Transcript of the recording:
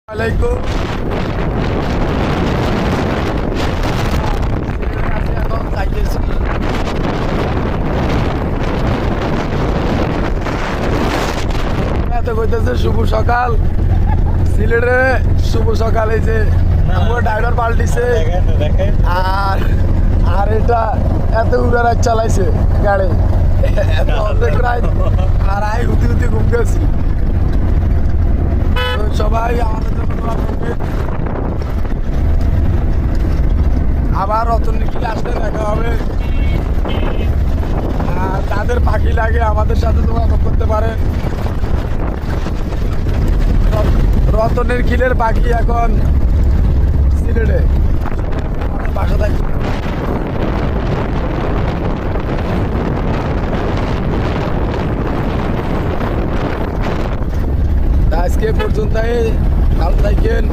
আলাইকুম এখন যাইতেছি এত কইতেছে শুভ সকাল সিলেটে শুভ সকাল এই যে আমার ড্রাইভার পাল্টিছে আর আর এটা এত উড়ার চালাইছে গাড়ি এত অর্ধেক রাত আর আই হুতি হুতি ঘুম গেছি সবাই আমাদের জন্য দোয়া করবেন। আবার রতন নিখিল আসলে দেখা হবে আর তাদের পাখি লাগে আমাদের সাথে যোগাযোগ করতে পারেন। রতনের খিলের পাখি এখন সিলেটে বাসা থাকবে। আজকে পর্যন্ত ভালো থাকেন।